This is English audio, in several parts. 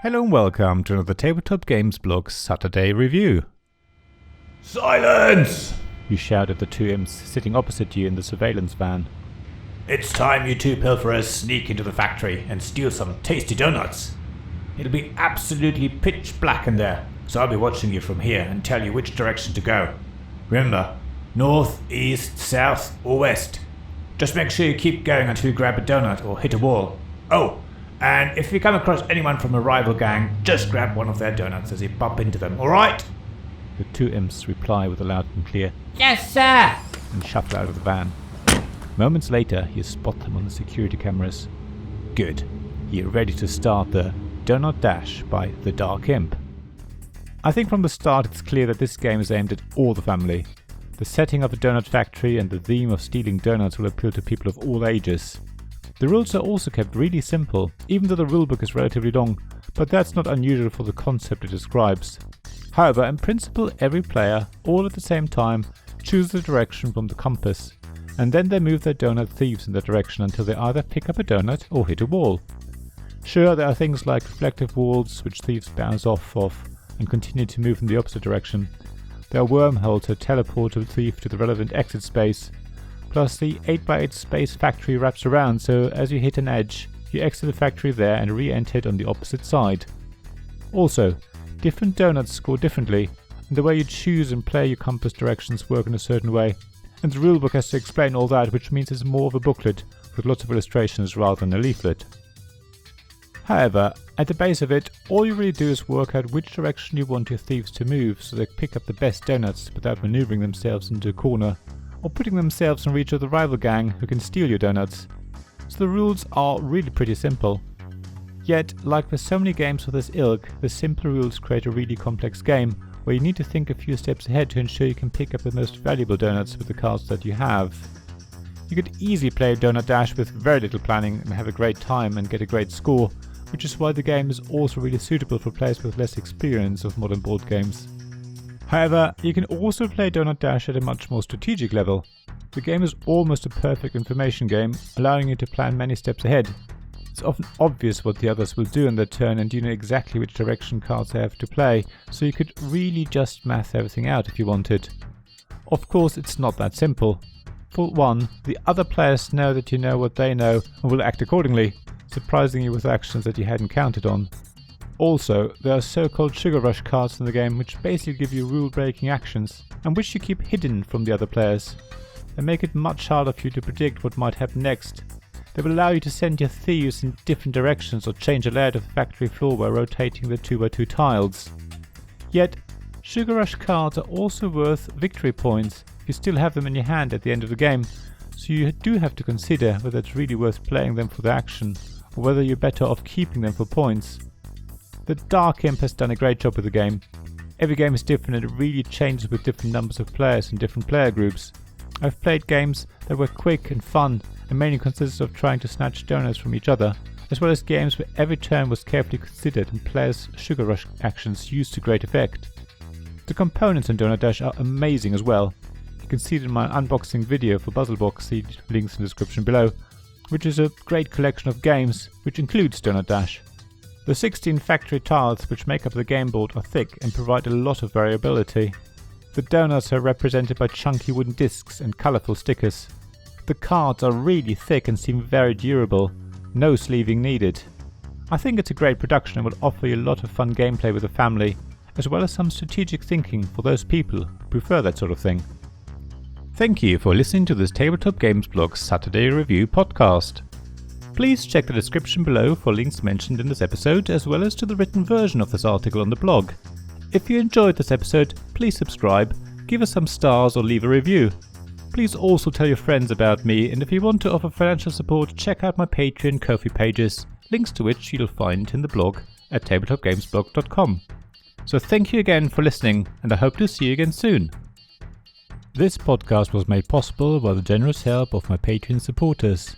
Hello and welcome to another Tabletop Games Blog Saturday review. Silence! You shout at the two imps sitting opposite you in the surveillance van. It's time you two pilferers sneak into the factory and steal some tasty doughnuts. It'll be absolutely pitch black in there, so I'll be watching you from here and tell you which direction to go. Remember, north, east, south or west. Just make sure you keep going until you grab a donut or hit a wall. Oh, and if you come across anyone from a rival gang, just grab one of their donuts as you bump into them, alright? The two imps reply with a loud and clear Yes, sir! and shuffle out of the van. Moments later, you spot them on the security cameras. Good. You're ready to start the Doughnut Dash by the Dark Imp. I think from the start it's clear that this game is aimed at all the family. The setting of a donut factory and the theme of stealing donuts will appeal to people of all ages. The rules are also kept really simple, even though the rulebook is relatively long, but that's not unusual for the concept it describes. However, in principle, every player, all at the same time, chooses a direction from the compass, and then they move their donut thieves in that direction until they either pick up a donut or hit a wall. Sure, there are things like reflective walls, which thieves bounce off of and continue to move in the opposite direction. There are wormholes that teleport a thief to the relevant exit space. Plus the 8x8 space factory wraps around, so as you hit an edge, you exit the factory there and re-enter it on the opposite side. Also, different donuts score differently, and the way you choose and play your compass directions work in a certain way, and the rulebook has to explain all that, which means it's more of a booklet with lots of illustrations rather than a leaflet. However, at the base of it, all you really do is work out which direction you want your thieves to move so they pick up the best donuts without maneuvering themselves into a corner, or putting themselves in reach of the rival gang who can steal your donuts. So the rules are really pretty simple. Yet, like with so many games of this ilk, the simple rules create a really complex game where you need to think a few steps ahead to ensure you can pick up the most valuable donuts with the cards that you have. You could easily play Doughnut Dash with very little planning and have a great time and get a great score, which is why the game is also really suitable for players with less experience of modern board games. However, you can also play Doughnut Dash at a much more strategic level. The game is almost a perfect information game, allowing you to plan many steps ahead. It's often obvious what the others will do in their turn and you know exactly which direction cards they have to play, so you could really just math everything out if you wanted. Of course, it's not that simple. For one, the other players know that you know what they know and will act accordingly, surprising you with actions that you hadn't counted on. Also, there are so-called sugar rush cards in the game which basically give you rule-breaking actions, and which you keep hidden from the other players. They make it much harder for you to predict what might happen next. They will allow you to send your thieves in different directions or change a layout of the factory floor by rotating the 2x2 tiles. Yet, sugar rush cards are also worth victory points if you still have them in your hand at the end of the game, so you do have to consider whether it's really worth playing them for the action, or whether you're better off keeping them for points. The Dark Imp has done a great job with the game. Every game is different and it really changes with different numbers of players and different player groups. I've played games that were quick and fun and mainly consisted of trying to snatch donuts from each other, as well as games where every turn was carefully considered and players' sugar rush actions used to great effect. The components in Doughnut Dash are amazing as well. You can see it in my unboxing video for Puzzlebox, see links in the description below, which is a great collection of games which includes Doughnut Dash. The 16 factory tiles which make up the game board are thick and provide a lot of variability. The donuts are represented by chunky wooden discs and colourful stickers. The cards are really thick and seem very durable, no sleeving needed. I think it's a great production and will offer you a lot of fun gameplay with the family, as well as some strategic thinking for those people who prefer that sort of thing. Thank you for listening to this Tabletop Games Blog Saturday Review podcast. Please check the description below for links mentioned in this episode, as well as to the written version of this article on the blog. If you enjoyed this episode, please subscribe, give us some stars or leave a review. Please also tell your friends about me, and if you want to offer financial support, check out my Patreon and Ko-fi pages, links to which you'll find in the blog at tabletopgamesblog.com. So thank you again for listening, and I hope to see you again soon. This podcast was made possible by the generous help of my Patreon supporters: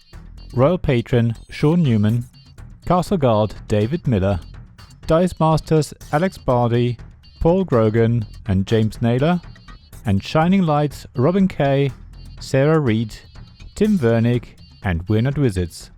Royal Patron Sean Newman, Castle Guard David Miller, Dice Masters Alex Bardi, Paul Grogan and James Naylor, and Shining Lights Robin Kay, Sarah Reed, Tim Vernick and We're Not Wizards.